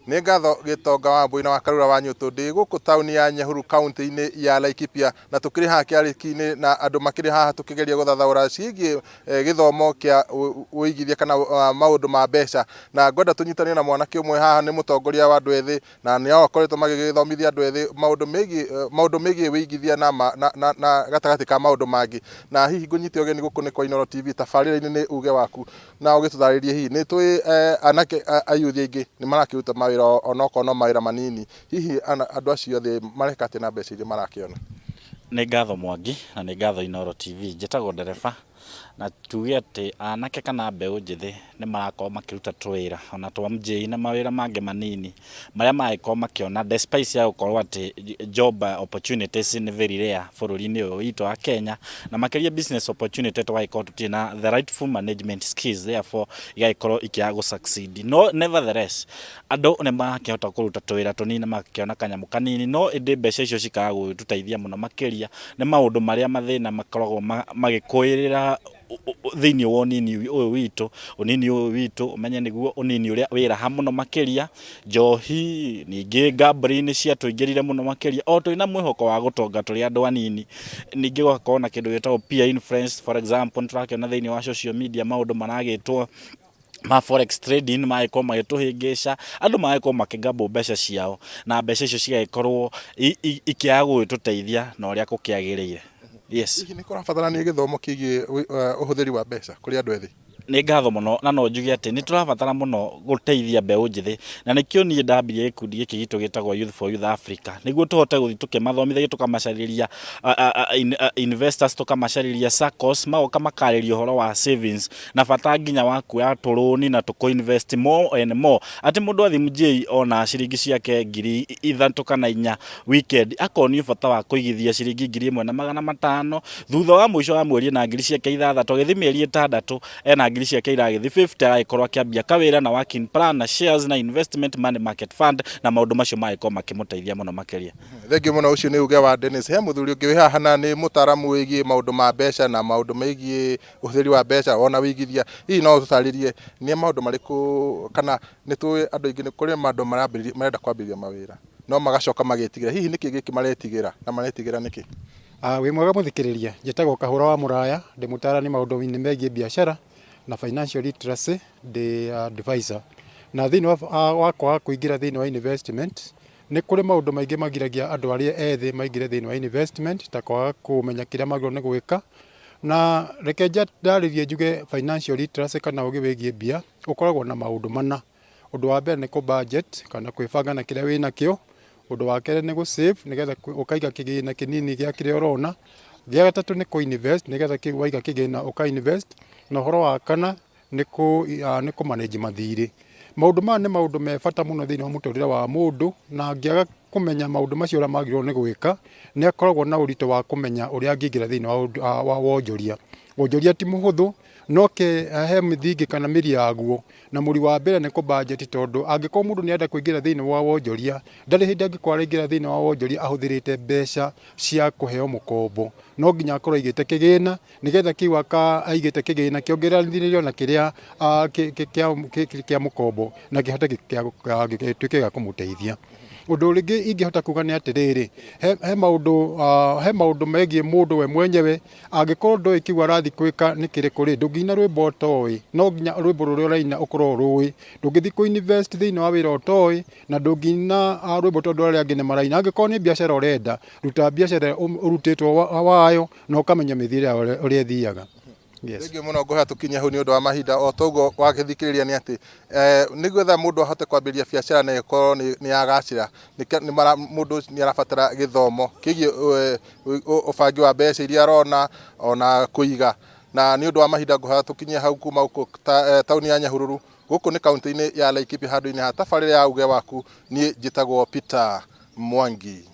Nĩ ngatho Gitonga wa Mbũi na wa Karura wa Nyũtũ ndĩ gũkũ taũni ya Nyahururu kaunti-inĩ ya Laikipia na tũkĩrĩ haha kĩarĩki-inĩ na andũ makĩrĩ haha tũkĩgeria gũthathaũra ciĩgiĩ gĩthomo kĩa ũigithia kana maũndũ ma mbeca, na ngwenda tũnyitanĩre na mwanake ũmwe haha nĩ mũtongoria wa andũ ethĩ na nĩo akoretwo magĩgĩthomithia andũ ethĩ maũndũ megiĩ ũigithia na gatagatĩ ka maũndũ mangĩ, na hihi ngũnyite ũgeni gũkũ nĩ kwa Inooro TV, tabarĩra-inĩ nĩ uge waku na ũgĩtũtarĩrie hihi nĩ tũĩ anake ayuthi aingĩ nĩ marakĩruta mawĩra onokorwo no mawĩra manini, hihi andũ acio othe mareka atĩ na mbeca iria marakĩona. Nĩ ngatho Mwangi na nĩ ngatho Inooro TV, njĩtagwo ndereba na tuge atĩ anake kana mbeũ njĩthĩ nĩ marakorwo makĩruta tũwĩra ona twa mjĩi na mawĩra mangĩ manini marĩa mangĩkorwo makĩona despite ya gũkorwo atĩ job opportunities nĩ very rare bũrũri-inĩ ũyũ witũ wa Kenya, na makĩria business opportunity tũgagĩkorwo tũtirĩ na the rightful management skills, therefore igagĩkorwo ikĩaga gũ succeed. No nevertheless andũ nĩ marakĩhota kũruta tũwĩra tũnini makĩona kanyamũ kanini, no ĩndĩ mbeca icio cikaga gũtũteithia mũno makĩria nĩ maũndũ marĩa mathĩna makoragwo magĩkũĩrĩra thĩinĩ wa ũnini ũyũ witũ ũmenye nĩguo ũnini ũrĩa wĩ raha mũno makĩria, njohi ningĩ gambling ciatũingĩrire mũno makĩria o tũrĩ na mwĩhoko wa gũtonga tũrĩ andũ anini. Ningĩ gũgakorwo na kĩndũ gĩtagwo peer influence, for example nĩtũrakĩona thĩinĩ wa social media maũndũ maragĩtwo ma forex trading magĩkorwo magĩtũhĩngĩca, andũ magĩkorwo makĩgamble mbeca ciao na mbeca icio cigagĩkorwo ikĩaga gũgĩtũteithia na ũrĩa gũkĩagĩrĩire. Yes. Hihi nĩ kũrabatarania gĩthomo kĩgiĩ ũhũthĩri wa mbeca kũrĩ andũ ethĩ? Nĩ ngatho mũno na no njuge atĩ nĩ tũrabatara mũno gũteithia mbeũ njĩthĩ, na nĩkĩo niĩ ndambirie gĩkundi gĩkĩ gitũ gĩtagwo Youth for Youth Africa, nĩguo tũhote gũthiĩ tũkĩmathomithagia tũkamacarĩria investors, tũkamacarĩria SACCOs magoka makarĩria ũhoro wa savings na bata nginya wa kuoya tũrũni na tũkũ-invest more and more, atĩ mũndũ athiĩ mjĩi ona ciringi ciake ngiri ithatũ kana inya weekend akonio bata wa kũigithia ciringi 1,500 thutha wa mũico wa mweri na ngiri ciake 6 agĩthiĩ mĩeri 6 ena ngiri ciake iragĩthiĩ 50 agĩkorwo akĩambia kawĩra na working plan na shares na investment money market fund na maũndũ macio magĩkorwo makĩmũteithia mũno makĩria. Thengiũ mũno, ũcio nĩ uge wa Dennis. He mũthuri ũngĩ wĩ haha na nĩ mũtaaramu wĩgiĩ maũndũ ma mbeca na maũndũ megiĩ ũhũthĩri wa mbeca ona wĩigithia, hihi no ũtũtarĩrie nĩ maũndũ marĩkũ kana nĩ tũĩ andũ aingĩ nĩ kũrĩ maũndũ marenda kwambĩrĩria mawĩra no magacoka magĩtigĩra, hihi nĩkĩ gĩkĩ maretigĩra na maretigĩra nĩkĩ? Wĩ mwega mũthikĩrĩria, njĩtagwo Kahũra wa Mũraya, ndĩ mũtaarani maũndũ-inĩ megiĩ biacara na financial literacy, ndĩ advisor, na thĩinĩ wakwa wa kũingĩra thĩinĩ wa investment nĩ kũrĩ maũndũ maingĩ magiragia andũ arĩa ethĩ maingĩre thĩinĩ wa investment, ta kwaga kũmenya kĩrĩa magĩrĩirwo nĩ gwĩka. Na reke ndarĩrie njuge financial literacy kana ũgĩ wĩgiĩ mbia ũkoragwo na maũndũ mana. Ũndũ wa mbere nĩ kũ budget kana kwĩbanga na kĩrĩa wĩ nakĩo. Ũndũ wa kerĩ nĩ gũ save nĩgetha ũkaiga kĩgĩna kĩnini gĩa kĩrĩa ũrona. Gĩa gatatũ nĩ kũ invest nĩgetha waiga kĩgĩna ũka invest, na ũhoro wa kana nĩ kũ manage mathirĩ. Maũndũ maya nĩ maũndũ me bata mũno thĩinĩ wa mũtũrĩre wa mũndũ, na angĩaga kũmenya maũndũ macio ũrĩa magĩrĩirwo nĩ gwĩka nĩ akoragwo na ũritũ wa kũmenya ũrĩa angĩingĩra thĩinĩ wa wonjoria. Wonjoria ti mũhũthũ, no he mĩthingi kana mĩri yaguo, na mũri wa mbere nĩ kũ budget, tondũ angĩkorwo mũndũ nĩ enda kũingĩra thĩinĩ wa wonjoria ndarĩ hĩndĩ angĩkorwo aingĩra thĩinĩ wa wonjoria ahũthĩrĩte mbeca cia kũheo mũkombo. No nginya akorwo aigĩte kĩgĩna nĩgetha kĩu aigĩte kĩgĩna kĩongereranĩrio na kĩrĩa kĩa mũkombo na kĩhote gĩtuĩke gĩa kũmũteithia. Ũndũ ũrĩngĩ ingĩhota kuga nĩ atĩrĩrĩ, he maũndũ megiĩ mũndũ we mwenyewe, angĩkorwo ndoĩ kiugo arathiĩ gwĩka nĩ kĩrĩkũ rĩ, ndũngĩina rwĩmbo ũtoĩ, no nginya rwĩmbo rũrĩa ũraina ũkorwo rũĩ. Ndũngĩthiĩ kũ-invest thĩinĩ wa wĩra ũtoĩ na ndũngĩina rwĩmbo tondũ arĩa angĩ nĩ maraina. Angĩkorwo nĩ biacara ũrenda, ruta biacara ũrutĩtwo wayo na ũkamenya mĩthiĩre ũrĩa ĩthiaga. Thengiũ mũno, ngũha tũkinye hau nĩ ũndũ wa mahinda. O toguo wagĩthikĩrĩria nĩ atĩ nĩgetha mũndũ ahote kwambĩrĩria biacara na ĩkorwo nĩ yagacĩra, mũndũ nĩ arabatara gĩthomo kĩgiĩ ũbangi wa mbeca iria arona ona kũiga. Na nĩ ũndũ wa mahinda ngũha tũkinye hau kuma gũkũ taũni ya Nyahururu, gũkũ nĩ kaunti-inĩ ya Laikipia handũ-inĩ ha tabarĩra ya uge waku, niĩ njĩtagwo Peter Mwangi.